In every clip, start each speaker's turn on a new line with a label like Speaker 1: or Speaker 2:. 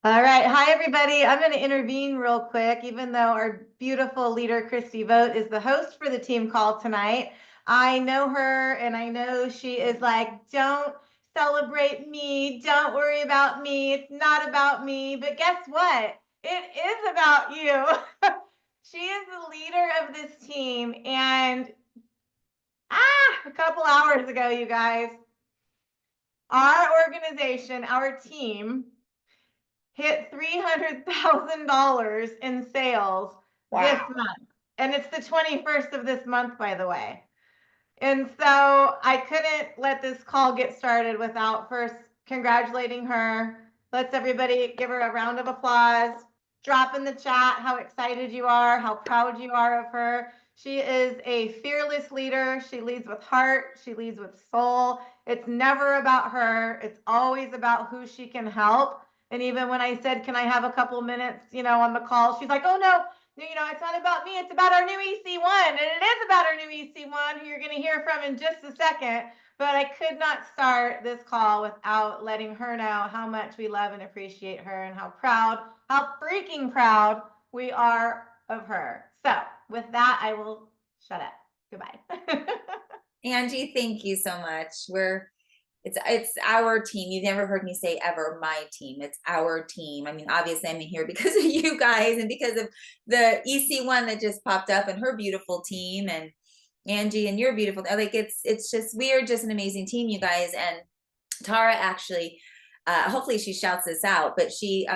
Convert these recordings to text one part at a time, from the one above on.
Speaker 1: All right. Hi, everybody. I'm going to intervene real quick, even though our beautiful leader, Christy Vogt, is the host for the team call tonight. I know her and I know she is like, don't celebrate me. Don't worry about me. It's not about me. But guess what? It is about you. She is the leader of this team. And a couple hours ago, you guys, our organization, our team, hit $300,000 in sales this
Speaker 2: Wow.
Speaker 1: month. And it's the 21st of this month, by the way. And so I couldn't let this call get started without first congratulating her. Let's everybody give her a round of applause. Drop in the chat how excited you are, how proud you are of her. She is a fearless leader. She leads with heart, she leads with soul. It's never about her, it's always about who she can help. And even when I said, can I have a couple minutes, on the call, she's like, oh no, it's not about me. It's about our new EC1. And it is about our new EC1, who you're going to hear from in just a second. But I could not start this call without letting her know how much we love and appreciate her and how freaking proud we are of her. So with that, I will shut up. Goodbye.
Speaker 2: Angie, thank you so much. It's our team. You've never heard me say ever my team. It's our team. I mean, obviously I'm here because of you guys and because of the EC1 that just popped up and her beautiful team and Angie and your beautiful. Like it's just we are just an amazing team, you guys. And Tara actually, hopefully she shouts this out, but she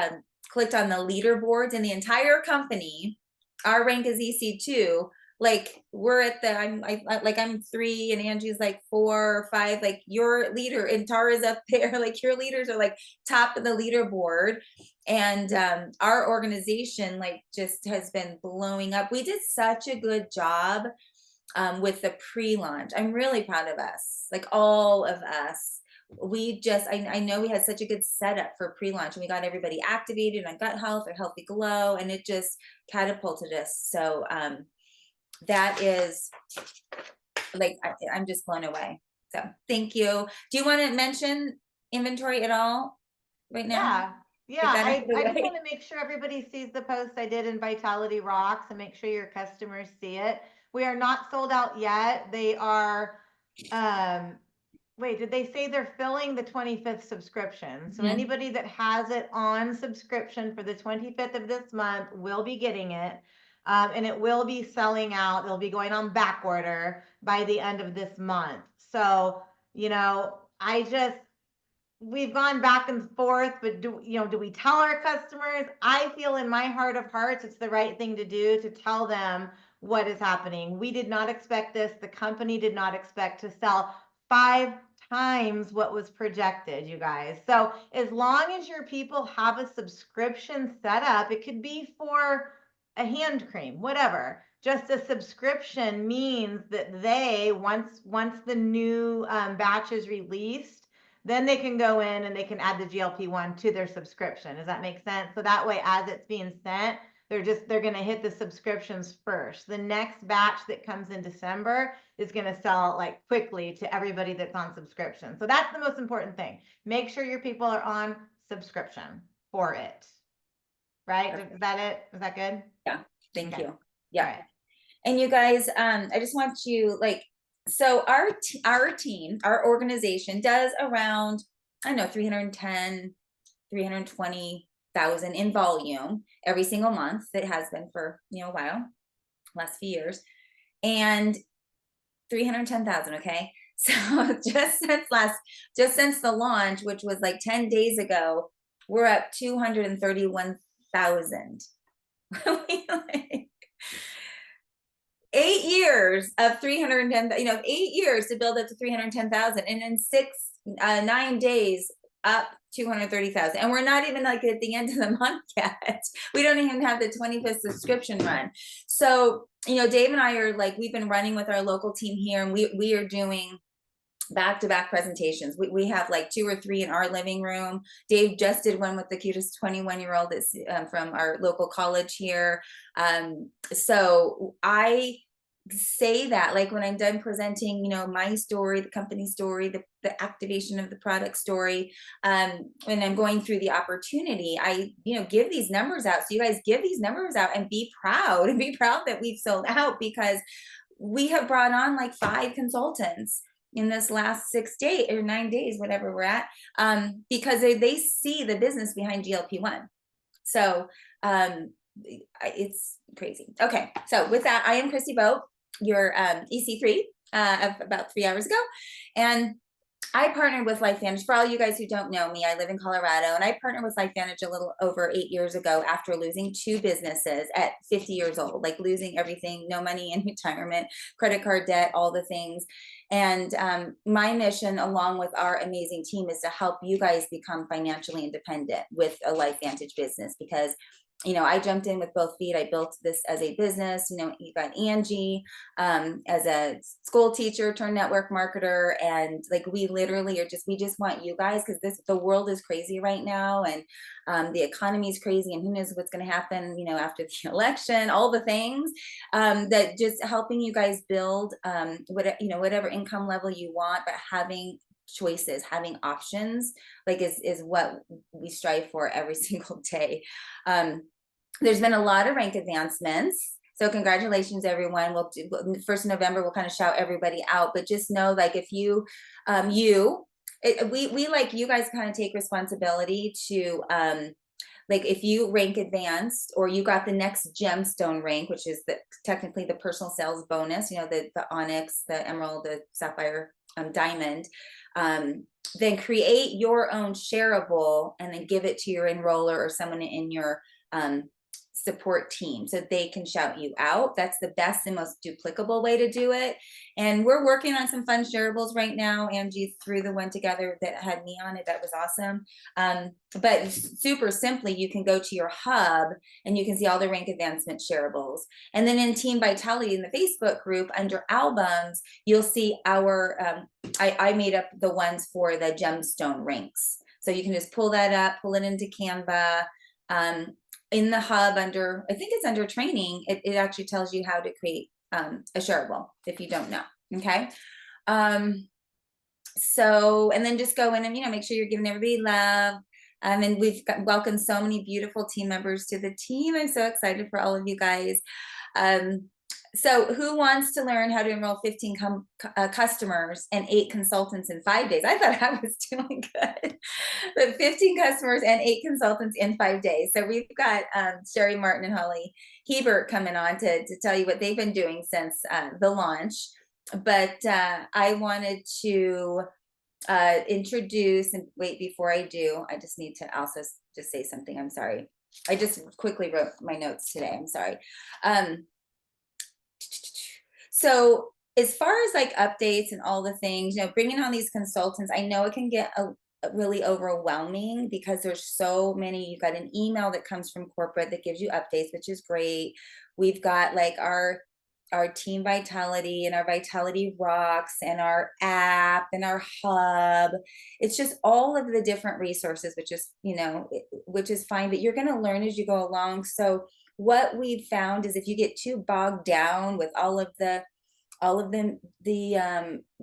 Speaker 2: clicked on the leaderboards in the entire company. Our rank is EC2. Like we're at the I'm 3 and Angie's like 4 or 5. Like your leader and Tara's up there. Like your leaders are like top of the leaderboard. And our organization like just has been blowing up. We did such a good job with the pre-launch. I'm really proud of us, like all of us. I know we had such a good setup for pre-launch and we got everybody activated on gut health or healthy glow and it just catapulted us. So that is like I'm just blown away. So thank you. Do you want to mention inventory at all right now?
Speaker 1: Yeah. Yeah.
Speaker 2: Get that out of
Speaker 1: I
Speaker 2: the
Speaker 1: just want
Speaker 2: way.
Speaker 1: to make sure everybody sees the post I did in Vitality Rocks and make sure your customers see it. We are not sold out yet. They are, um, wait, did they say they're filling the 25th subscription? So
Speaker 2: Mhm.
Speaker 1: anybody that has it on subscription for the 25th of this month will be getting it. And it will be selling out. It'll be going on back order by the end of this month. So, I just, we've gone back and forth, but do we tell our customers? I feel in my heart of hearts it's the right thing to do to tell them what is happening. We did not expect this. The company did not expect to sell 5 times what was projected, you guys. So as long as your people have a subscription set up, it could be for a hand cream, whatever. Just a subscription means that they once the new batch is released, then they can go in and they can add the GLP-1 to their subscription. Does that make sense? So that way, as it's being sent, they're going to hit the subscriptions first. The next batch that comes in December is going to sell like quickly to everybody that's on subscription. So that's the most important thing. Make sure your people are on subscription for it. Right? Is that it? Is that good?
Speaker 2: Yeah, thank
Speaker 1: Okay.
Speaker 2: you.
Speaker 1: All
Speaker 2: Yeah.
Speaker 1: right.
Speaker 2: And you guys, I just want you like, so our team, our organization does around, I don't know, 310, 320,000 in volume every single month. It has been for, a while, last few years. And 310,000, okay? So just since the launch, which was like 10 days ago, we're up 231,000. 8 years of 310, 8 years to build up to 310,000 and in 9 days up 230,000. And we're not even like at the end of the month yet. We don't even have the 25th subscription run. So, Dave and I are like, we've been running with our local team here and we are doing back-to-back presentations. We have like 2 or 3 in our living room. Dave just did one with the cutest 21-year-old that's from our local college here. So I say that, like when I'm done presenting, you know, my story, the company story, the activation of the product story, when I'm going through the opportunity, I, you know, give these numbers out. So you guys give these numbers out and be proud and be proud that we've sold out, because we have brought on like 5 consultants in this last 6 days or 9 days, whatever we're at, because they see the business behind GLP-1. So it's crazy. Okay, so with that, I am Christy Boat, your EC3 of about 3 hours ago, and I partnered with LifeVantage. For all you guys who don't know me, I live in Colorado, and I partnered with LifeVantage a little over 8 years ago after losing 2 businesses at 50 years old, like losing everything, no money in retirement, credit card debt, all the things. And my mission, along with our amazing team, is to help you guys become financially independent with a LifeVantage business, because you know, I jumped in with both feet. I built this as a business. You know, you got Angie as a school teacher turned network marketer, and like we literally are just, we just want you guys, because the world is crazy right now, and the economy is crazy, and who knows what's going to happen, you know, after the election, all the things, that just helping you guys build whatever income level you want, but having choices, having options, like is what we strive for every single day. There's been a lot of rank advancements, so congratulations everyone. We'll do 1st of November, we'll kind of shout everybody out, but just know, like, if you we like you guys kind of take responsibility to like if you rank advanced or you got the next gemstone rank, which is technically the personal sales bonus, you know, the onyx, the emerald, the sapphire, diamond, then create your own shareable and then give it to your enroller or someone in your support team so they can shout you out. That's the best and most duplicable way to do it. And we're working on some fun shareables right now. Angie threw the one together that had me on it. That was awesome. But super simply, you can go to your hub and you can see all the rank advancement shareables. And then in Team Vitality in the Facebook group under albums, you'll see our, I made up the ones for the gemstone ranks. So you can just pull that up, pull it into Canva. In the hub under, I think it's under training, it actually tells you how to create a shareable if you don't know. Okay. So, and then just go in and, you know, make sure you're giving everybody love. And we've welcomed so many beautiful team members to the team. I'm so excited for all of you guys. So who wants to learn how to enroll 15 customers and 8 consultants in 5 days? I thought I was doing good, but 15 customers and 8 consultants in 5 days. So we've got Sherry Martin and Holly Hebert coming on to tell you what they've been doing since the launch. But I wanted to introduce, and wait, before I do, I just need to also just say something. I'm sorry. I just quickly wrote my notes today. I'm sorry. So as far as like updates and all the things, you know, bringing on these consultants, I know it can get really overwhelming because there's so many. You've got an email that comes from corporate that gives you updates, which is great. We've got like our Team Vitality and our Vitality Rocks and our app and our hub. It's just all of the different resources, which is, you know, which is fine, but you're going to learn as you go along. So what we've found is if you get too bogged down with all of the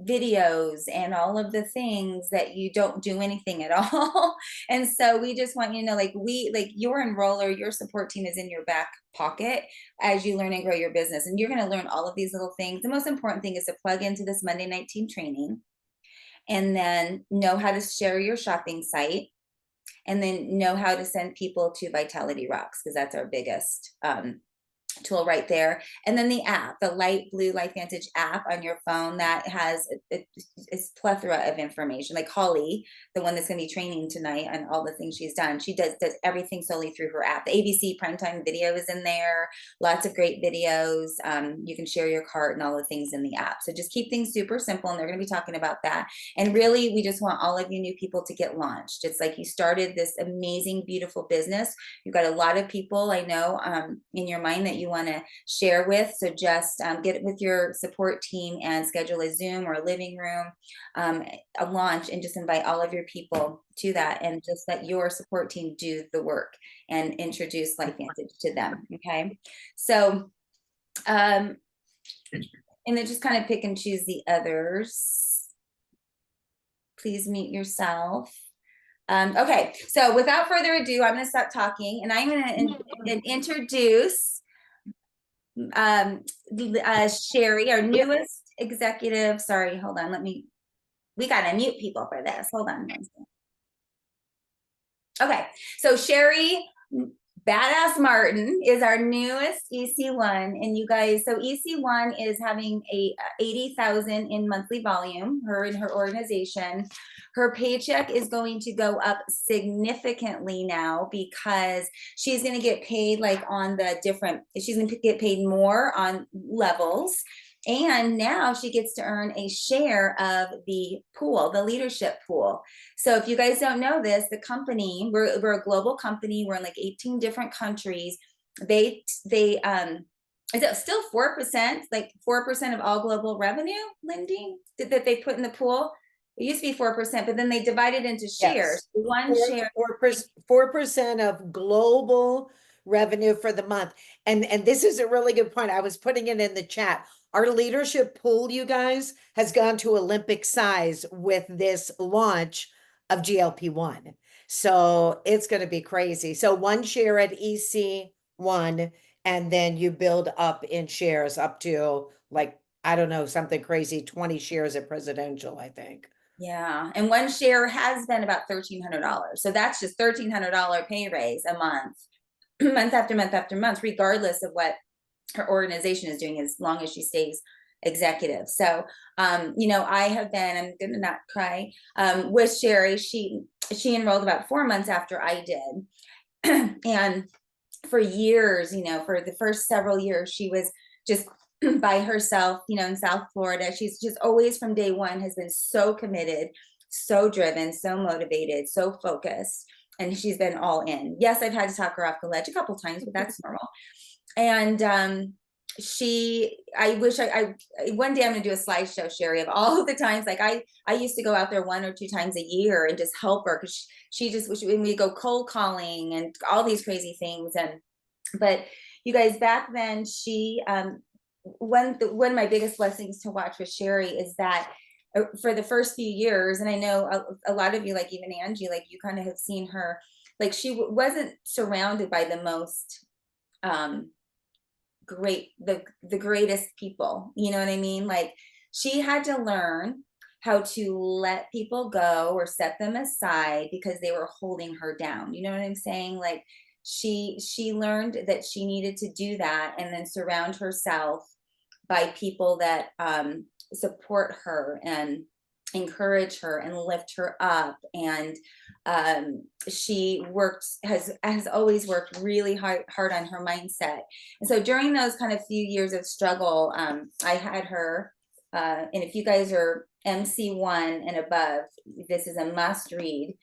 Speaker 2: videos and all of the things, that you don't do anything at all. And so we just want you to know, like your enroller, your support team is in your back pocket as you learn and grow your business. And you're going to learn all of these little things. The most important thing is to plug into this Monday night team training and then know how to share your shopping site, and then know how to send people to Vitality Rocks, because that's our biggest tool right there. And then the app, the light blue LifeVantage app on your phone, that has it's plethora of information. Like Holly, the one that's going to be training tonight on all the things she's done, she does everything solely through her app. The ABC primetime video is in there, lots of great videos. You can share your cart and all the things in the app. So just keep things super simple, and they're going to be talking about that. And really, we just want all of you new people to get launched. It's like you started this amazing, beautiful business. You've got a lot of people, I know, in your mind that you want to share with. So just get it with your support team and schedule a Zoom or a living room, a launch, and just invite all of your people to that, and just let your support team do the work and introduce LifeVantage to them. Okay. So And then just kind of pick and choose the others. Please mute yourself. Okay, so without further ado, I'm going to stop talking and I'm going to introduce Sherry, our newest executive. Sorry, hold on. We got to mute people for this. Hold on. Okay, so Sherry Badass Martin is our newest EC1, and you guys, so EC1 is having a 80,000 in monthly volume, her and her organization. Her paycheck is going to go up significantly now because she's going to get paid like on the different, she's going to get paid more on levels. And now she gets to earn a share of the pool, the leadership pool. So if you guys don't know this, the company, we're a global company. We're in like 18 different countries. Is it still 4%, like 4% of all global revenue, Lindy, that they put in the pool? It used to be 4%, but then they divided into shares.
Speaker 3: Yes.
Speaker 2: One share.
Speaker 3: 4% of global revenue for the month. And this is a really good point. I was putting it in the chat. Our leadership pool, you guys, has gone to Olympic size with this launch of GLP-1. So it's going to be crazy. So one share at EC1, and then you build up in shares up to like, I don't know, something crazy, 20 shares at presidential, I think.
Speaker 2: Yeah, and one share has been about $1,300. So that's just $1,300 pay raise a month, month after month after month, regardless of what her organization is doing, as long as she stays executive. So, you know, I have been, I'm gonna not cry, with Sherry. She enrolled about 4 months after I did. And for years, you know, for the first several years, she was just by herself, you know, in South Florida. She's just always from day one has been so committed, so driven, so motivated, so focused. And she's been all in. Yes, I've had to talk her off the ledge a couple times, but that's normal. And I wish I one day I'm gonna do a slideshow, Sherry, of all the times. Like I used to go out there 1 or 2 times a year and just help her, because when we go cold calling and all these crazy things. And but you guys, back then, she one of my biggest blessings to watch with Sherry is that for the first few years, and I know a lot of you, like even Angie, like you kind of have seen her, like she wasn't surrounded by the most the greatest people, you know what I mean? Like she had to learn how to let people go or set them aside because they were holding her down, you know what I'm saying? Like she learned that she needed to do that, and then surround herself by people that support her and encourage her and lift her up. And she has always worked really hard on her mindset. And so during those kind of few years of struggle, I had her, and if you guys are MC1 and above, this is a must read,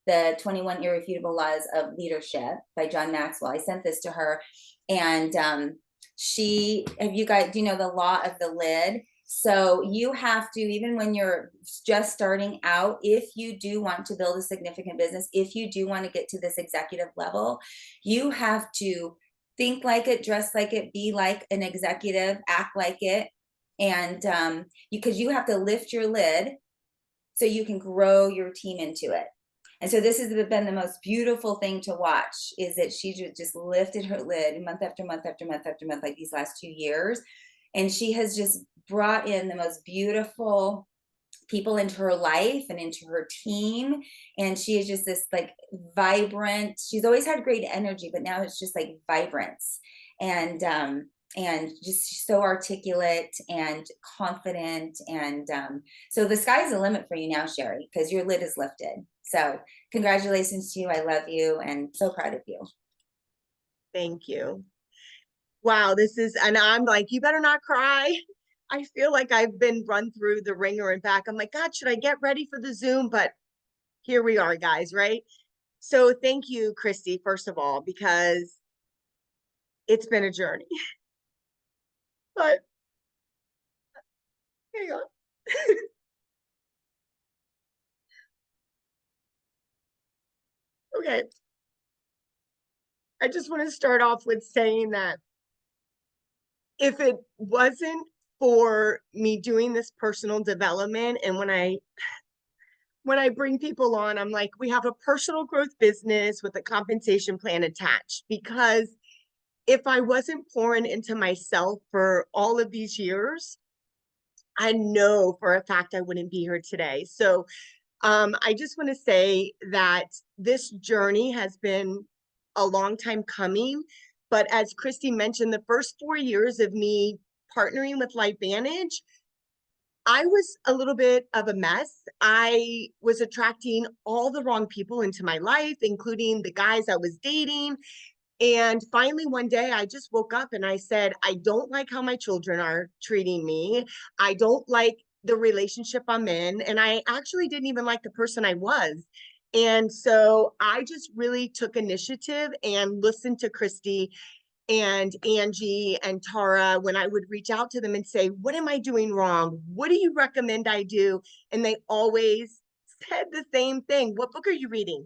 Speaker 2: the 21 Irrefutable Laws of Leadership by John Maxwell. I sent this to her, and do you guys, do you know the law of the lid? So you have to, even when you're just starting out, if you do want to build a significant business, if you do want to get to this executive level, you have to think like it, dress like it, be like an executive, act like it. And because you have to lift your lid so you can grow your team into it. And so this has been the most beautiful thing to watch, is that she just lifted her lid month after month after month after month, like these last 2 years. And she has just brought in the most beautiful people into her life and into her team. And she is just this like vibrant, she's always had great energy, but now it's just like vibrance. And just so articulate and confident. And so the sky's the limit for you now, Sherry, because your lid is lifted. So congratulations to you. I love you and so proud of you.
Speaker 4: Thank you. Wow, and I'm like, you better not cry. I feel like I've been run through the ringer and back. I'm like, God, should I get ready for the Zoom? But here we are, guys, right? So thank you, Christy, first of all, because it's been a journey. But hang on. Okay. I just want to start off with saying that if it wasn't for me doing this personal development. And when I bring people on, I'm like, we have a personal growth business with a compensation plan attached, because if I wasn't pouring into myself for all of these years, I know for a fact I wouldn't be here today. So I just want to say that this journey has been a long time coming. But as Christy mentioned, the first 4 years of me partnering with LifeVantage, I was a little bit of a mess. I was attracting all the wrong people into my life, including the guys I was dating. And finally, one day, I just woke up and I said, I don't like how my children are treating me. I don't like the relationship I'm in. And I actually didn't even like the person I was. And so I just really took initiative and listened to Christy and Angie and Tara when I would reach out to them and say, what am I doing wrong? What do you recommend I do? And they always said the same thing. What book are you reading?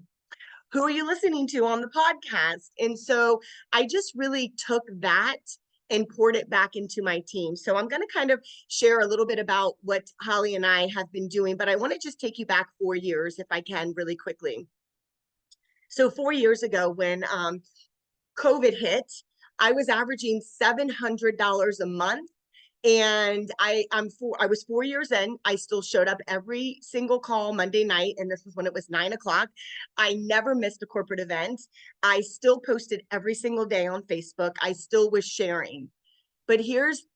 Speaker 4: Who are you listening to on the podcast? And so I just really took that and poured it back into my team. So I'm going to kind of share a little bit about what Holly and I have been doing, but I want to just take you back 4 years if I can really quickly. So 4 years ago when COVID hit, I was averaging $700 a month. And I was 4 years in. I still showed up every single call Monday night. And this was when it was 9 o'clock. I never missed a corporate event. I still posted every single day on Facebook. I still was sharing. But here's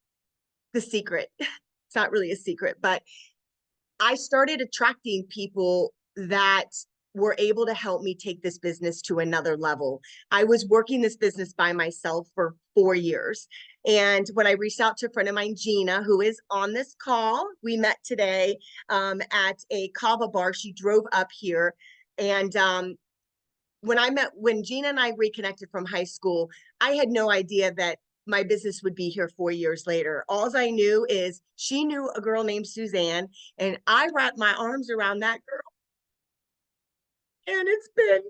Speaker 4: the secret. It's not really a secret, but I started attracting people that were able to help me take this business to another level. I was working this business by myself for 4 years. And when I reached out to a friend of mine, Gina, who is on this call, we met today at a kava bar. She drove up here. And when Gina and I reconnected from high school, I had no idea that my business would be here 4 years later. All I knew is she knew a girl named Suzanne, and I wrapped my arms around that girl. And it's been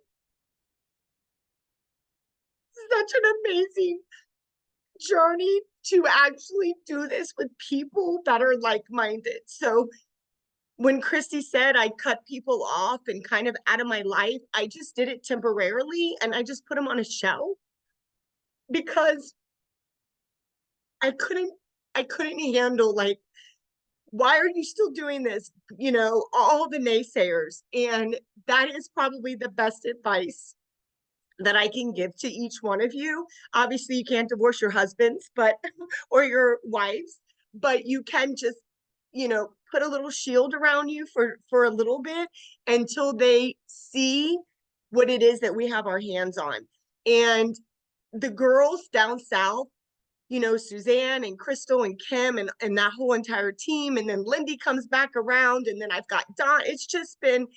Speaker 4: such an amazing journey to actually do this with people that are like-minded. So when Christy said I cut people off and kind of out of my life, I just did it temporarily and I just put them on a shelf because I couldn't handle, like, why are you still doing this? You know, all the naysayers. And that is probably the best advice that I can give to each one of you. Obviously, you can't divorce your husbands, but or your wives, but you can just, put a little shield around you for a little bit until they see what it is that we have our hands on. And the girls down south, Suzanne and Crystal and Kim and that whole entire team. And then Lindy comes back around, and then I've got Don. It's just been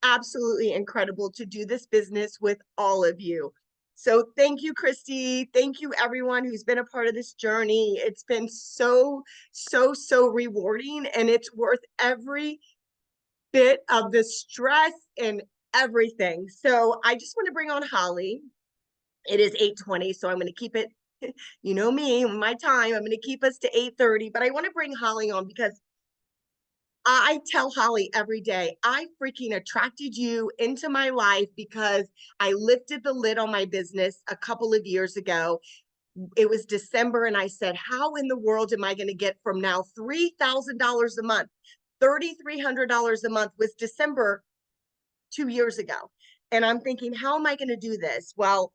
Speaker 4: absolutely incredible to do this business with all of you. So thank you, Christy. Thank you, everyone who's been a part of this journey. It's been so, so, so rewarding, and it's worth every bit of the stress and everything. So I just want to bring on Holly. It is 8:20, so I'm going to keep it, you know me, my time. I'm going to keep us to 8:30, but I want to bring Holly on because I tell Holly every day, I freaking attracted you into my life because I lifted the lid on my business a couple of years ago. It was December, and I said, how in the world am I going to get from now $3,000 a month, $3,300 a month was December 2 years ago. And I'm thinking, how am I going to do this? Well,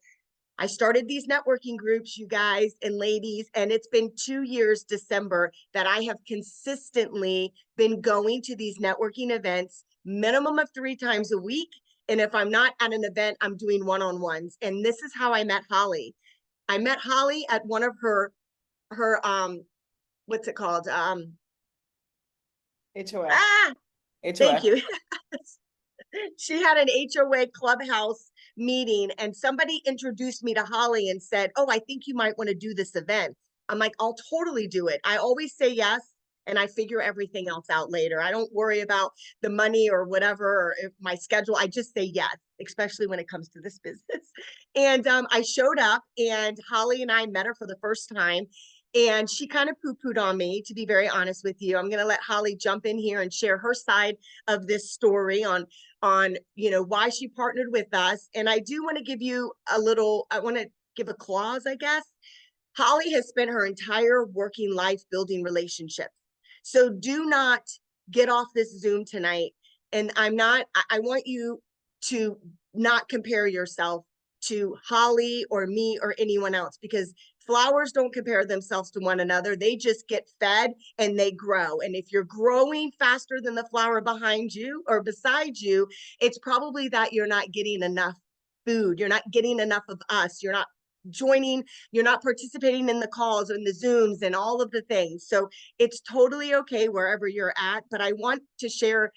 Speaker 4: I started these networking groups, you guys and ladies, and it's been 2 years, December, that I have consistently been going to these networking events, minimum of 3 times a week. And if I'm not at an event, I'm doing one-on-ones. And this is how I met Holly. I met Holly at one of her what's it called?
Speaker 3: HOA.
Speaker 4: Thank you. She had an HOA clubhouse meeting, and somebody introduced me to Holly and said, oh, I think you might want to do this event. I'm like, I'll totally do it. I always say yes, and I figure everything else out later. I don't worry about the money or whatever, or if my schedule. I just say yes, especially when it comes to this business. And I showed up, and Holly and I met her for the first time. And she kind of poo-pooed on me, to be very honest with you. I'm going to let Holly jump in here and share her side of this story on why she partnered with us. And I do want to give you I want to give a clause, I guess. Holly has spent her entire working life building relationships. So do not get off this Zoom tonight. And I want you to not compare yourself to Holly or me or anyone else, because flowers don't compare themselves to one another. They just get fed and they grow. And if you're growing faster than the flower behind you or beside you, it's probably that you're not getting enough food. You're not getting enough of us. You're not joining, you're not participating in the calls and the Zooms and all of the things. So it's totally okay wherever you're at. But I want to share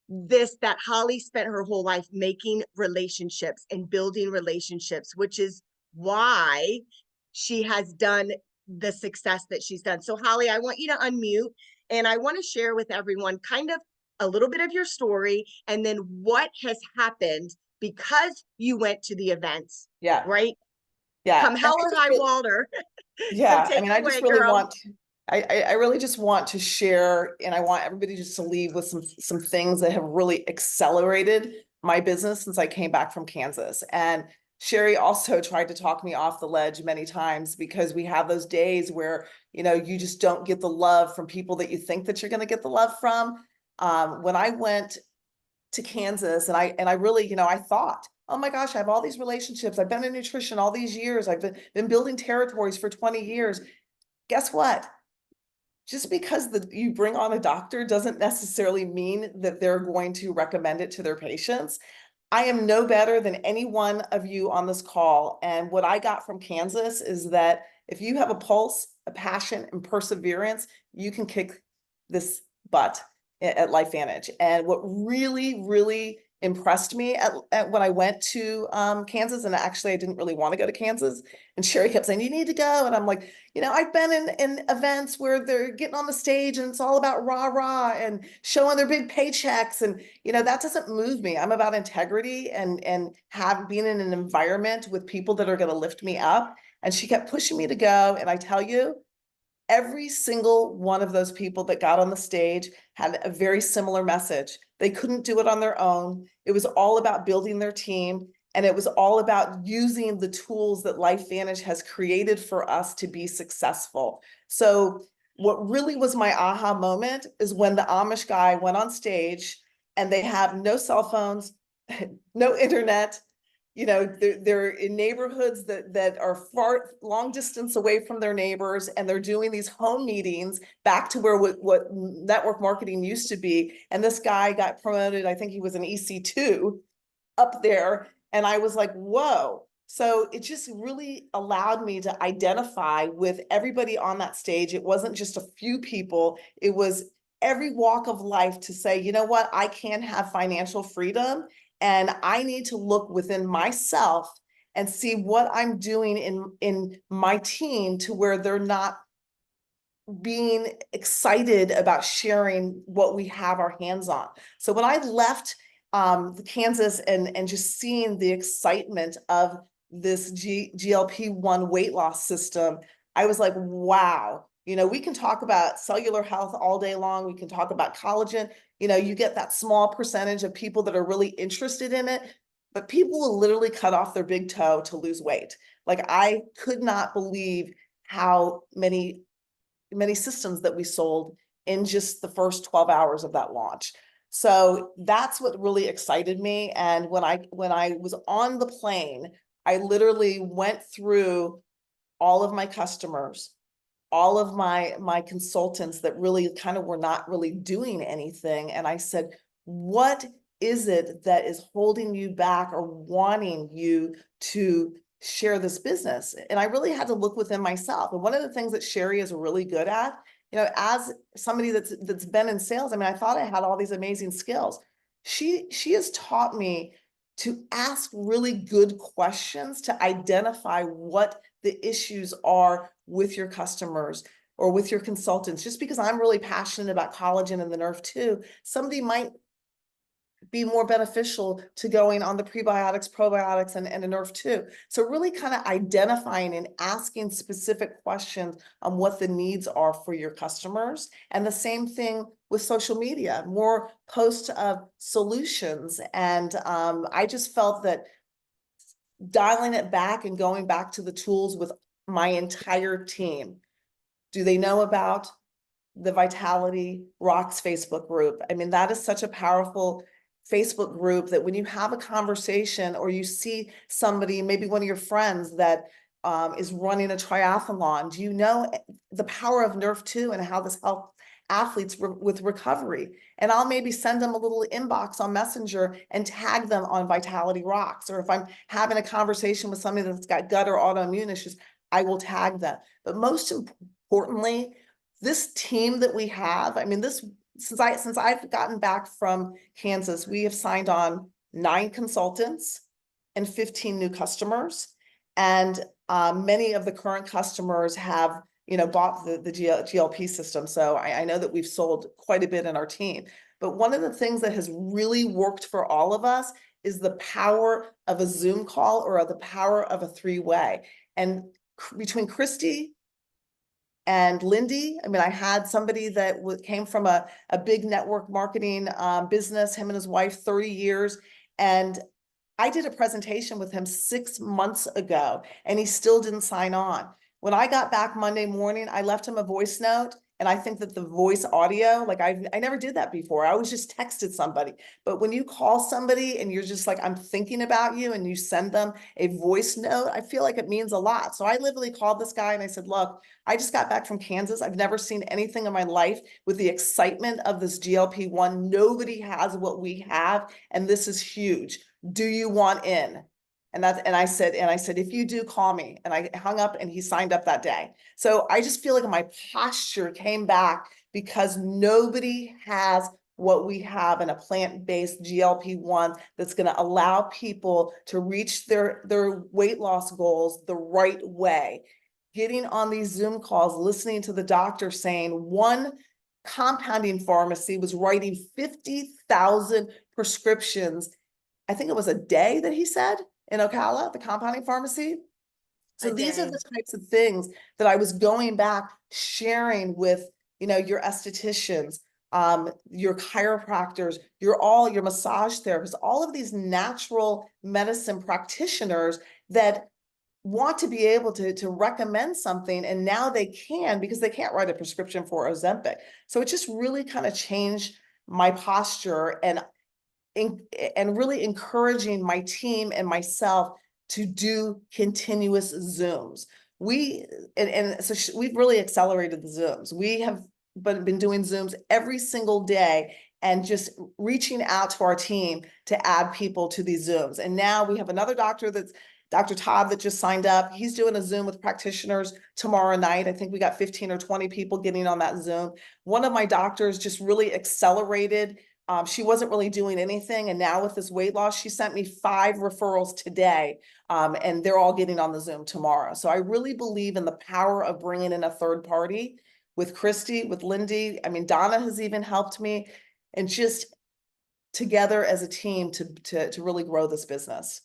Speaker 4: this, that Holly spent her whole life making relationships and building relationships, which is why she has done the success that she's done. So Holly, I want you to unmute and I want to share with everyone kind of a little bit of your story and then what has happened because you went to the events.
Speaker 5: Yeah.
Speaker 4: Right?
Speaker 5: Yeah.
Speaker 4: Come hell or high water.
Speaker 5: Yeah.
Speaker 4: So take
Speaker 5: I mean,
Speaker 4: it
Speaker 5: I
Speaker 4: away,
Speaker 5: just really
Speaker 4: girl.
Speaker 5: want I really just want to share, and I want everybody just to leave with some things that have really accelerated my business since I came back from Kansas. And Sherry also tried to talk me off the ledge many times because we have those days where, you just don't get the love from people that you think that you're going to get the love from. When I went to Kansas and I really, I thought, oh my gosh, I have all these relationships. I've been in nutrition all these years. I've been building territories for 20 years. Guess what? Just because you bring on a doctor doesn't necessarily mean that they're going to recommend it to their patients. I am no better than any one of you on this call. And what I got from Kansas is that if you have a pulse, a passion, and perseverance, you can kick this butt at LifeVantage. And what really, really impressed me at when I went to Kansas, and actually I didn't really want to go to Kansas, and Sherry kept saying, you need to go. And I'm like, I've been in events where they're getting on the stage and it's all about rah and showing their big paychecks. And, that doesn't move me. I'm about integrity and being in an environment with people that are going to lift me up. And she kept pushing me to go. And I tell you, every single one of those people that got on the stage had a very similar message. They couldn't do it on their own. It was all about building their team. And it was all about using the tools that LifeVantage has created for us to be successful. So what really was my aha moment is when the Amish guy went on stage and they have no cell phones, no internet. They're in neighborhoods that are far, long distance away from their neighbors, and they're doing these home meetings back to where what network marketing used to be. And this guy got promoted, I think he was an EC2 up there. And I was like, whoa. So it just really allowed me to identify with everybody on that stage. It wasn't just a few people. It was every walk of life to say, you know what, I can have financial freedom. And I need to look within myself and see what I'm doing in my team to where they're not being excited about sharing what we have our hands on. So when I left Kansas and just seeing the excitement of this GLP-1 weight loss system, I was like, wow. We can talk about cellular health all day long. We can talk about collagen. You get that small percentage of people that are really interested in it, but people will literally cut off their big toe to lose weight. Like, I could not believe how many systems that we sold in just the first 12 hours of that launch. So that's what really excited me. And when I was on the plane, I literally went through all of my customers, all of my consultants that really kind of were not really doing anything. And I said, what is it that is holding you back or wanting you to share this business? And I really had to look within myself. And one of the things that Sherry is really good at, as somebody that's been in sales, I mean, I thought I had all these amazing skills. She has taught me to ask really good questions to identify what the issues are with your customers or with your consultants. Just because I'm really passionate about collagen and the nerve too, somebody might be more beneficial to going on the prebiotics, probiotics, and a nerve too. So really kind of identifying and asking specific questions on what the needs are for your customers. And the same thing with social media, more posts of solutions. And I just felt that dialing it back and going back to the tools with my entire team. Do they know about the Vitality Rocks Facebook group? I mean, that is such a powerful Facebook group that when you have a conversation or you see somebody, maybe one of your friends that is running a triathlon, do you know the power of Nerve 2 and how this helps athletes with recovery? And I'll maybe send them a little inbox on Messenger and tag them on Vitality Rocks. Or if I'm having a conversation with somebody that's got gut or autoimmune issues, I will tag them. But most importantly, this team that we have, I mean, since I've gotten back from Kansas, we have signed on 9 consultants and 15 new customers. And many of the current customers have, bought the GLP system. So I know that we've sold quite a bit in our team. But one of the things that has really worked for all of us is the power of a Zoom call or the power of a 3-way. And between Christy and Lindy, I mean, I had somebody that came from a big network marketing business, him and his wife, 30 years. And I did a presentation with him 6 months ago, and he still didn't sign on. When I got back Monday morning, I left him a voice note. And I think that the voice audio, like I never did that before. I always just texted somebody. But when you call somebody and you're just like, I'm thinking about you, and you send them a voice note, I feel like it means a lot. So I literally called this guy and I said, look, I just got back from Kansas. I've never seen anything in my life with the excitement of this GLP-1. Nobody has what we have, and this is huge. Do you want in? And I said, if you do, call me. And I hung up, and he signed up that day. So I just feel like my posture came back because nobody has what we have in a plant-based GLP-1 that's going to allow people to reach their weight loss goals the right way. Getting on these Zoom calls, listening to the doctor saying one compounding pharmacy was writing 50,000 prescriptions. I think it was a day that he said in Ocala, the compounding pharmacy. So these are the types of things that I was going back, sharing with, your estheticians, your chiropractors, your massage therapists, all of these natural medicine practitioners that want to be able to recommend something, and now they can, because they can't write a prescription for Ozempic. So it just really kind of changed my posture and really encouraging my team and myself to do continuous Zooms. We've really accelerated the Zooms. We have been doing Zooms every single day and just reaching out to our team to add people to these Zooms. And now we have another doctor that's Dr. Todd that just signed up. He's doing a Zoom with practitioners tomorrow night. I think we got 15 or 20 people getting on that Zoom. One of my doctors just really accelerated. She wasn't really doing anything. And now with this weight loss, she sent me 5 referrals today. And they're all getting on the Zoom tomorrow. So I really believe in the power of bringing in a third party with Christy, with Lindy. I mean, Donna has even helped me, and just together as a team to really grow this business.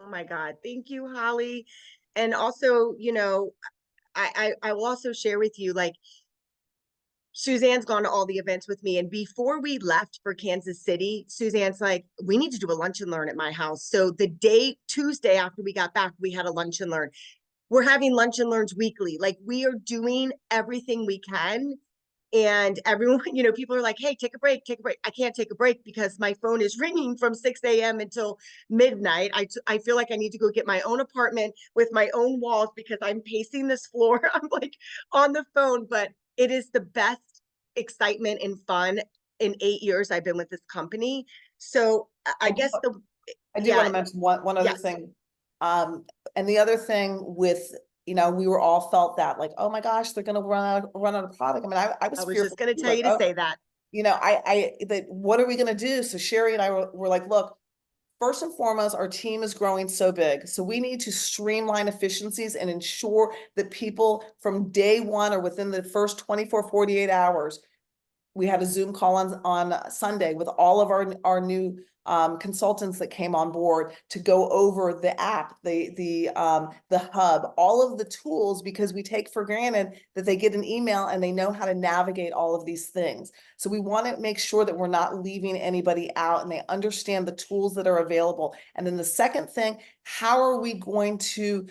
Speaker 4: Oh my God. Thank you, Holly. And also, I will also share with you, like, Suzanne's gone to all the events with me. And before we left for Kansas City, Suzanne's like, we need to do a lunch and learn at my house. So Tuesday after we got back, we had a lunch and learn. We're having lunch and learns weekly. Like, we are doing everything we can. And everyone, people are like, hey, take a break. I can't take a break because my phone is ringing from 6 a.m. until midnight. I feel like I need to go get my own apartment with my own walls because I'm pacing this floor. I'm like on the phone, but it is the best excitement and fun in 8 years I've been with this company. So I guess
Speaker 5: I do want to mention one other thing. And the other thing with, we were all felt that like, oh my gosh, they're going to run out of product. I mean, I was
Speaker 4: just going to tell you to say that.
Speaker 5: What are we going to do? So Sherry and I were like, look, first and foremost, our team is growing so big. So we need to streamline efficiencies and ensure that people from day one or within the first 24, 48 hours we had a Zoom call on Sunday with all of our new consultants that came on board to go over the app, the hub, all of the tools, because we take for granted that they get an email and they know how to navigate all of these things. So we want to make sure that we're not leaving anybody out and they understand the tools that are available. And then the second thing, how are we going to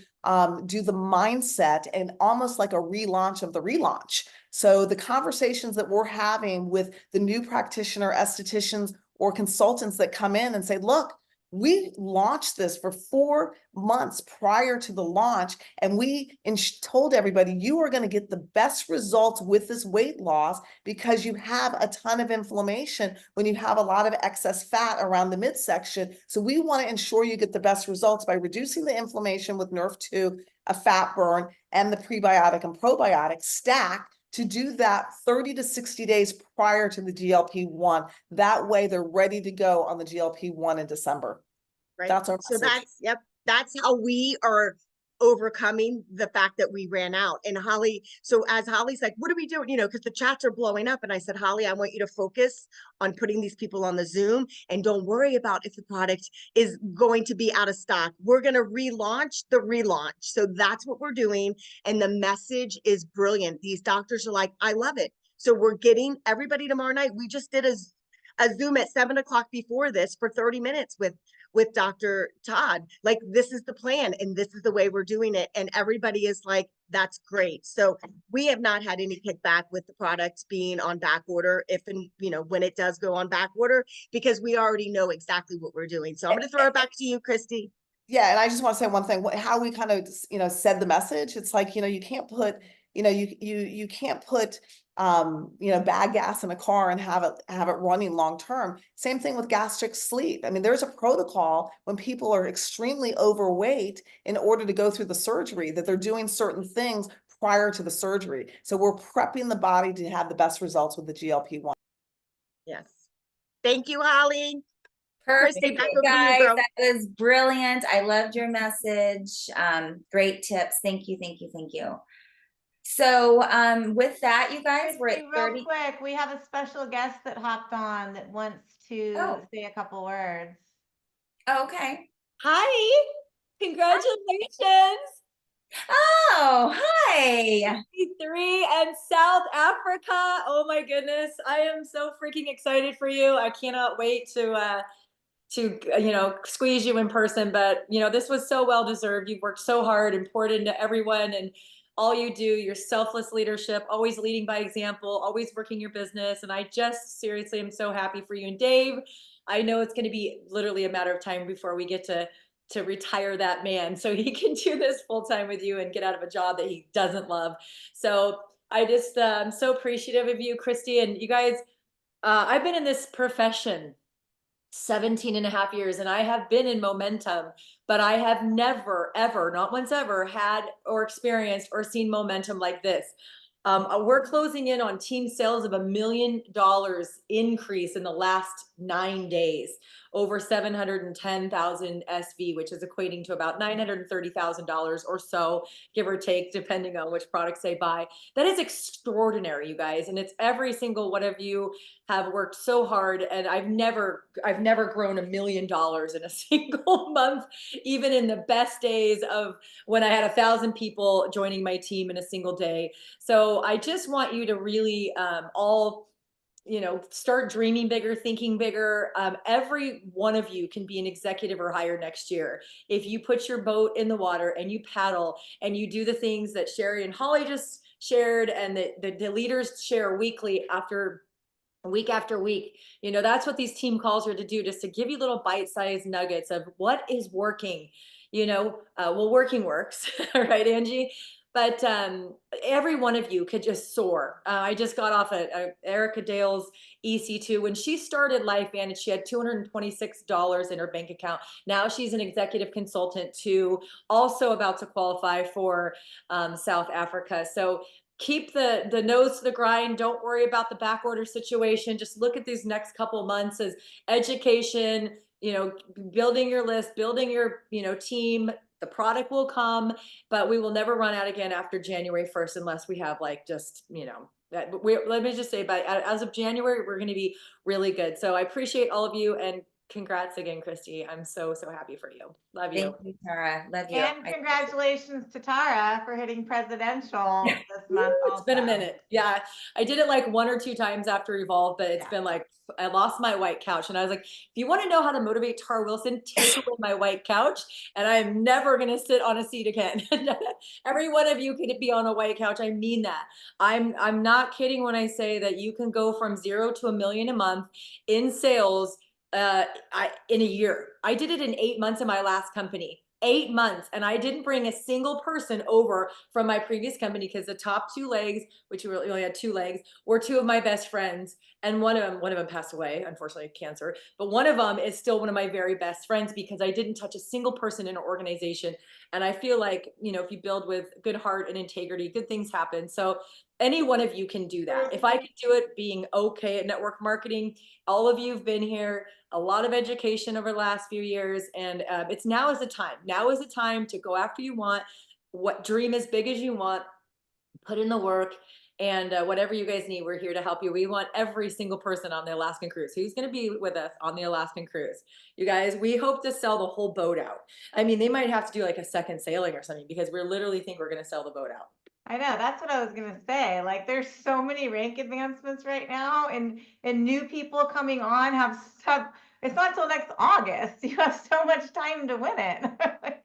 Speaker 5: do the mindset and almost like a relaunch of the relaunch? So the conversations that we're having with the new practitioner, estheticians, or consultants that come in and say, look, we launched this for 4 months prior to the launch, and we told everybody you are going to get the best results with this weight loss because you have a ton of inflammation when you have a lot of excess fat around the midsection. So we want to ensure you get the best results by reducing the inflammation with Nerf2, a fat burn, and the prebiotic and probiotic stack to do that 30 to 60 days prior to the GLP-1. That way they're ready to go on the GLP-1 in December.
Speaker 4: Right.
Speaker 5: That's our
Speaker 4: So
Speaker 5: message.
Speaker 4: that's how we are overcoming the fact that we ran out. And Holly, so as Holly's like, what are we doing? You know, because the chats are blowing up. And I said, Holly, I want you to focus on putting these people on the Zoom and don't worry about if the product is going to be out of stock. We're going to relaunch the relaunch. So that's what we're doing. And the message is brilliant. These doctors are like, I love it. So we're getting everybody tomorrow night. We just did a Zoom at 7 o'clock before this for 30 minutes with Dr. Todd. Like, this is the plan and this is the way we're doing it. And everybody is like, that's great. So we have not had any kickback with the product being on back order, if and when it does go on back order, because we already know exactly what we're doing. So I'm going to throw it back to you, Christy.
Speaker 5: Yeah, and I just want to say one thing, how we kind of, said the message. It's like, you can't put, you can't put, bad gas in a car and have it running long term. Same thing with gastric sleep. I mean, there's a protocol when people are extremely overweight in order to go through the surgery, that they're doing certain things prior to the surgery. So we're prepping the body to have the best results with the GLP-1.
Speaker 4: Yes. Thank you, Holly.
Speaker 2: Perfect,
Speaker 4: Christy, back
Speaker 2: you
Speaker 4: over to you,
Speaker 2: guys.
Speaker 4: girl.
Speaker 2: That was brilliant. I loved your message. Great tips. Thank you, thank you, thank you. So with that, you guys, we're at
Speaker 1: Real
Speaker 2: 30.
Speaker 1: quick, we have a special guest that hopped on that wants to
Speaker 2: Oh.
Speaker 1: say a couple words.
Speaker 2: Okay.
Speaker 6: Hi, congratulations.
Speaker 2: Oh, hi.
Speaker 6: 53 and South Africa. Oh my goodness. I am so freaking excited for you. I cannot wait to squeeze you in person, but this was so well deserved. You've worked so hard and poured into everyone, and all you do, your selfless leadership, always leading by example, always working your business. And I just seriously am so happy for you. And Dave, I know it's going to be literally a matter of time before we get to retire that man so he can do this full time with you and get out of a job that he doesn't love. So I just I'm so appreciative of you, Christy, and you guys. I've been in this profession 17 and a half years, and I have been in momentum, but I have never, ever, not once ever, had or experienced or seen momentum like this. We're closing in on team sales of $1 million increase in the last 9 days, over 710,000 SV, which is equating to about $930,000 or so, give or take, depending on which products they buy. That is extraordinary, you guys. And it's every single one of you have worked so hard. And I've never grown $1 million in a single month, even in the best days of when I had 1,000 people joining my team in a single day. So I just want you to really all start dreaming bigger, thinking bigger. Every one of you can be an executive or higher next year. If you put your boat in the water and you paddle and you do the things that Sherry and Holly just shared and the leaders share weekly week after week, that's what these team calls are to do, just to give you little bite-sized nuggets of what is working. Well, working works, right, Angie? But every one of you could just soar. I just got off Erica Dale's EC2. When she started LifeVantage, she had $226 in her bank account. Now she's an executive consultant too, also about to qualify for South Africa. So keep the nose to the grind. Don't worry about the back order situation. Just look at these next couple months as education, building your list, building your, team. The product will come, but we will never run out again after January 1st unless we have just, But let me just say, as of January, we're going to be really good. So I appreciate all of you, and congrats again, Christy. I'm so happy for you. Love you.
Speaker 2: Thank you, Tara. Love you.
Speaker 1: And congratulations to Tara for hitting presidential this month also.
Speaker 6: It's been a minute. Yeah. I did it like 1 or 2 times after Evolve, but it's been like, I lost my white couch. And I was like, if you want to know how to motivate Tara Wilson, take away my white couch, and I'm never going to sit on a seat again. Every one of you could be on a white couch. I mean that. I'm not kidding when I say that you can go from 0 to $1 million a month in sales in a year. I did it in 8 months in my last company. 8 months, and I didn't bring a single person over from my previous company, because the top 2 legs, which we only had 2 legs, were 2 of my best friends, and one of them passed away, unfortunately, cancer. But one of them is still one of my very best friends, because I didn't touch a single person in an organization. And I feel like, you know, if you build with good heart and integrity, good things happen. So any one of you can do that. If I could do it, being okay at network marketing, all of you have been here, a lot of education over the last few years, and it's now is the time. Now is the time to go after you want, dream as big as you want, put in the work, and whatever you guys need, we're here to help you. We want every single person on the Alaskan cruise. Who's going to be with us on the Alaskan cruise? You guys, we hope to sell the whole boat out. I mean, they might have to do like a second sailing or something, because we literally think we're going to sell the boat out.
Speaker 1: I know, that's what I was gonna say. Like, there's so many rank advancements right now, and new people coming on have it's not till next August. You have so much time to win it.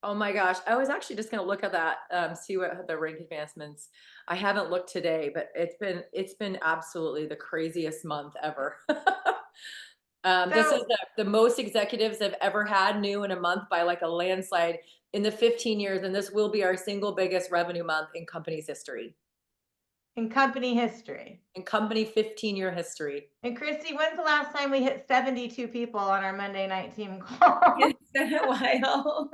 Speaker 6: Oh my gosh, I was actually just gonna look at that, see what the rank advancements. I haven't looked today, but it's been absolutely the craziest month ever. This is the most executives I've ever had new in a month by like a landslide in the 15 years, and this will be our single biggest revenue month in company's history.
Speaker 1: In company history.
Speaker 6: In company 15-year history.
Speaker 1: And Christy, when's the last time we hit 72 people on our Monday night team call?
Speaker 2: It's been a while.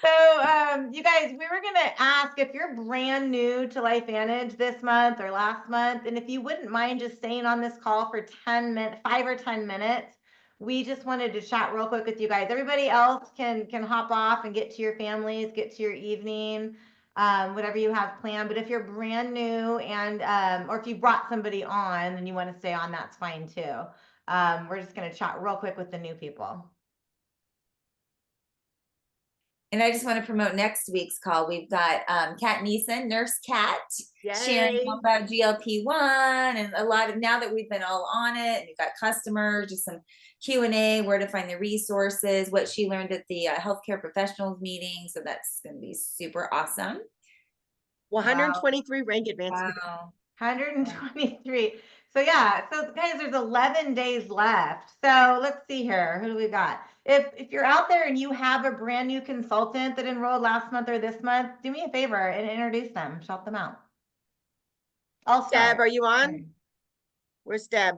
Speaker 1: So, you guys, we were going to ask if you're brand new to LifeVantage this month or last month, and if you wouldn't mind just staying on this call for 10 minutes, 5 or 10 minutes. We just wanted to chat real quick with you guys. Everybody else can hop off and get to your families, get to your evening, whatever you have planned. But if you're brand new and or if you brought somebody on and you want to stay on, that's fine too. We're just going to chat real quick with the new people.
Speaker 2: And I just want to promote next week's call. We've got Kat Neeson, Nurse Kat, sharing all about GLP-1 and a lot of, now that we've been all on it, and we've got customers, just some Q&A, where to find the resources, what she learned at the healthcare professionals meeting. So that's going to be super awesome.
Speaker 4: 123 rank advancements.
Speaker 2: Wow.
Speaker 1: 123. So yeah, so guys, there's 11 days left. So let's see here. Who do we got? If you're out there and you have a brand new consultant that enrolled last month or this month, do me a favor and introduce them, shout them out. I'll start.
Speaker 4: Deb, are you on? Where's Deb?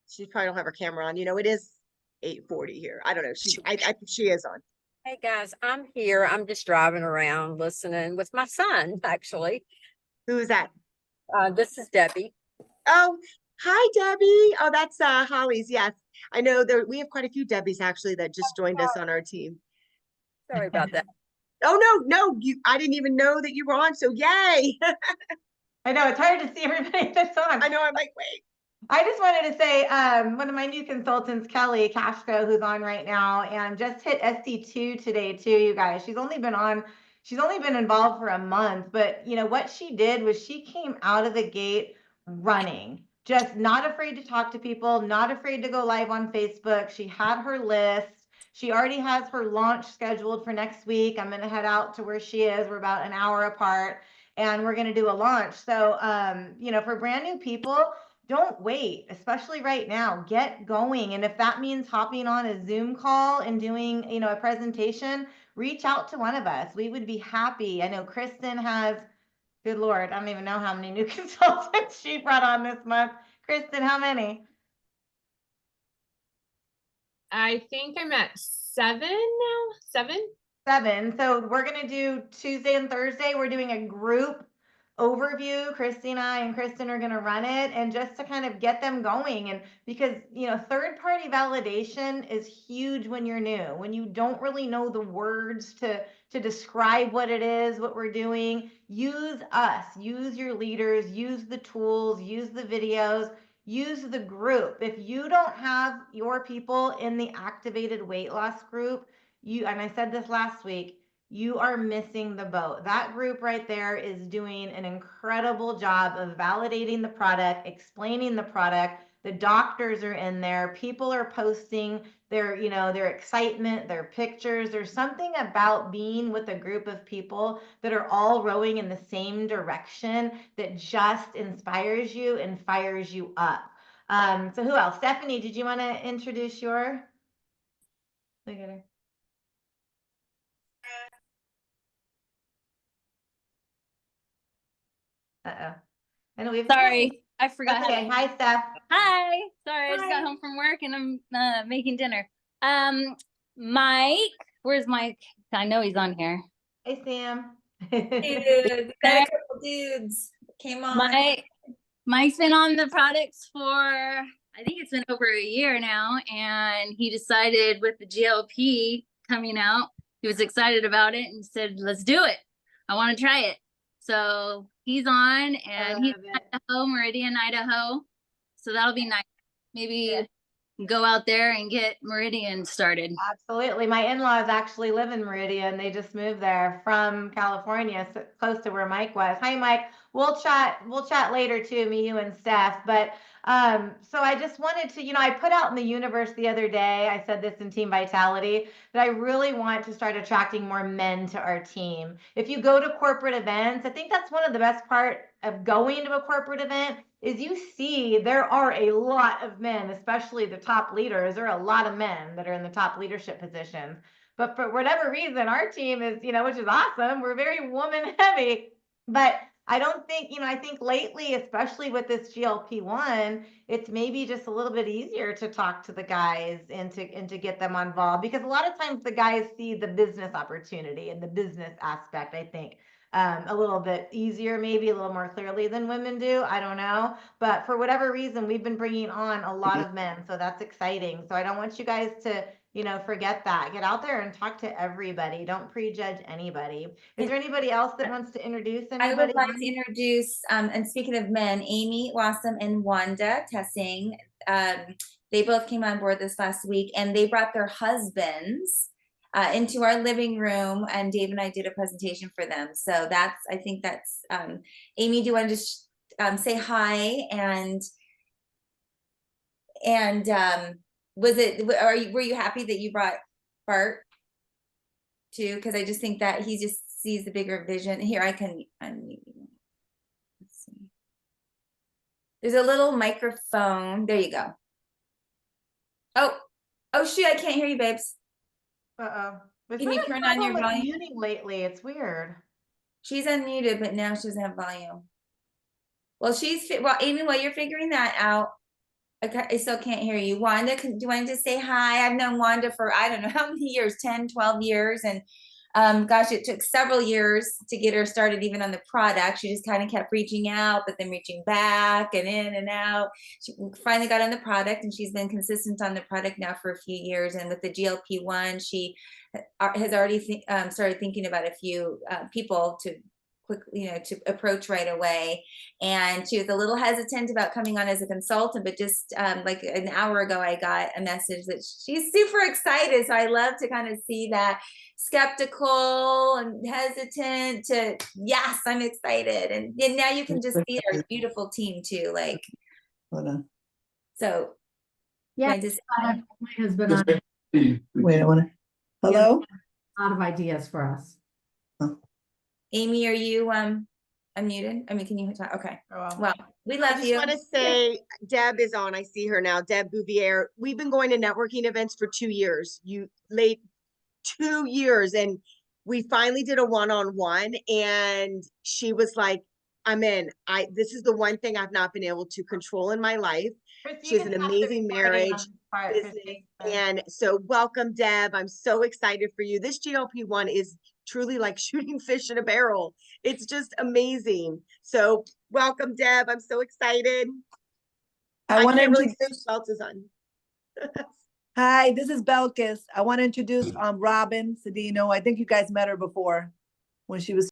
Speaker 4: She probably don't have her camera on. You know, it is 8:40 here. I don't know. She is on.
Speaker 7: Hey guys, I'm here. I'm just driving around listening with my son, actually.
Speaker 4: Who is that?
Speaker 7: This is Debbie.
Speaker 4: Oh, hi, Debbie. Oh, that's Holly's. Yes. I know we have quite a few Debbies actually that just joined us on our team.
Speaker 7: Sorry about that.
Speaker 4: Oh, no, I didn't even know that you were on. So yay.
Speaker 1: I know it's hard to see everybody that's on.
Speaker 4: I know. I'm like, wait.
Speaker 1: I just wanted to say, one of my new consultants, Kelly Kashko, who's on right now, and just hit SC2 today too, you guys. She's only been involved for a month, but you know what she did was she came out of the gate running, just not afraid to talk to people, not afraid to go live on Facebook. She had her list. She already has her launch scheduled for next week. I'm going to head out to where she is. We're about an hour apart, and we're going to do a launch. So, you know, for brand new people, don't wait, especially right now. Get going. And if that means hopping on a Zoom call and doing, you know, a presentation, reach out to one of us. We would be happy. I know Kristen has, good Lord, I don't even know how many new consultants she brought on this month. Kristen, how many?
Speaker 8: I think I'm at 7 now. 7.
Speaker 1: 7. So we're going to do Tuesday and Thursday. We're doing a group overview. Christy and I and Kristen are going to run it, and just to kind of get them going. And because, you know, third party validation is huge when you're new, when you don't really know the words to describe what it is, what we're doing. Use us, use your leaders, use the tools, use the videos, use the group. If you don't have your people in the activated weight loss group, and I said this last week, you are missing the boat. That group right there is doing an incredible job of validating the product, explaining the product. The doctors are in there. People are posting their, you know, their excitement, their pictures. There's something about being with a group of people that are all rowing in the same direction that just inspires you and fires you up. So who else? Stephanie, did you want to introduce your? Look at her. Uh-oh. I know we've.
Speaker 9: Sorry, I forgot how
Speaker 1: Okay,
Speaker 9: to.
Speaker 1: hi, Steph.
Speaker 9: Hi, sorry, I just
Speaker 1: Hi.
Speaker 9: got home from work and I'm making dinner. Mike, where's Mike? I know he's on here.
Speaker 1: Hey, Sam.
Speaker 2: Dude, got a couple dudes came on.
Speaker 9: Mike's been on the products for, I think it's been over a year now, and he decided with the GLP coming out, he was excited about it and said, let's do it. I want to try it. So he's on, and he's in Idaho, Meridian, Idaho. So that'll be nice. Maybe go out there and get Meridian started.
Speaker 1: Absolutely. My in-laws actually live in Meridian. They just moved there from California, so close to where Mike was. Hi, Mike. We'll chat later too, me, you, and Steph. But so I just wanted to, you know, I put out in the universe the other day, I said this in Team Vitality, that I really want to start attracting more men to our team. If you go to corporate events, I think that's one of the best part of going to a corporate event is you see there are a lot of men, especially the top leaders. There are a lot of men that are in the top leadership positions. But for whatever reason, our team is, you know, which is awesome. We're very woman heavy. But I don't think, you know, I think lately, especially with this GLP-1, it's maybe just a little bit easier to talk to the guys and to get them involved, because a lot of times the guys see the business opportunity and the business aspect, I think, a little bit easier, maybe a little more clearly than women do. I don't know. But for whatever reason, we've been bringing on a lot of men. So that's exciting. So I don't want you guys to, you know, forget that. Get out there and talk to everybody. Don't prejudge anybody. Is there anybody else that wants to introduce
Speaker 2: I
Speaker 1: anybody?
Speaker 2: would like to introduce, and speaking of men, Amy Wassam and Wanda Tessing. They both came on board this last week, and they brought their husbands into our living room, and Dave and I did a presentation for them. So that's, I think that's, Amy, do you want to just say hi? And were you happy that you brought Bart too? Because I just think that he just sees the bigger vision. Here, I can unmute you. Let's see. There's a little microphone. There you go. Oh shoot, I can't hear you, babes. Can you turn on your volume?
Speaker 1: Muting lately. It's weird.
Speaker 2: She's unmuted, but now she doesn't have volume. Well, Amy, while you're figuring that out, I still can't hear you. Wanda, do you want to just say hi? I've known Wanda for, I don't know how many years, 10, 12 years. And gosh, it took several years to get her started even on the product. She just kind of kept reaching out, but then reaching back and in and out. She finally got on the product, and she's been consistent on the product now for a few years. And with the GLP-1, she has already started thinking about a few people to quickly, you know, to approach right away. And she was a little hesitant about coming on as a consultant, but just like an hour ago, I got a message that she's super excited. So I love to kind of see that skeptical and hesitant to, yes, I'm excited. And now you can just see our beautiful team too. Like, so
Speaker 10: yeah,
Speaker 2: my
Speaker 10: husband on
Speaker 5: Wait, I want to. Hello?
Speaker 10: a lot of ideas for us.
Speaker 2: Amy, are you unmuted? I mean, can you talk? Okay. Well, we
Speaker 4: I
Speaker 2: love
Speaker 4: just
Speaker 2: you.
Speaker 4: want to say Deb is on. I see her now. Deb Bouvier. We've been going to networking events for 2 years. 2 years, and we finally did a one-on-one, and she was like, I'm in. This is the one thing I've not been able to control in my life.
Speaker 1: Chris,
Speaker 4: She has an amazing marriage.
Speaker 1: part.
Speaker 4: business. And so welcome, Deb. I'm so excited for you. This GLP-1 is truly like shooting fish in a barrel. It's just amazing. So welcome, Deb. I'm so excited.
Speaker 11: I want to
Speaker 4: can't really
Speaker 11: introduce.
Speaker 4: see who else is on.
Speaker 11: Hi, this is Belkis. I want to introduce Robin Cedino. I think you guys met her before when she was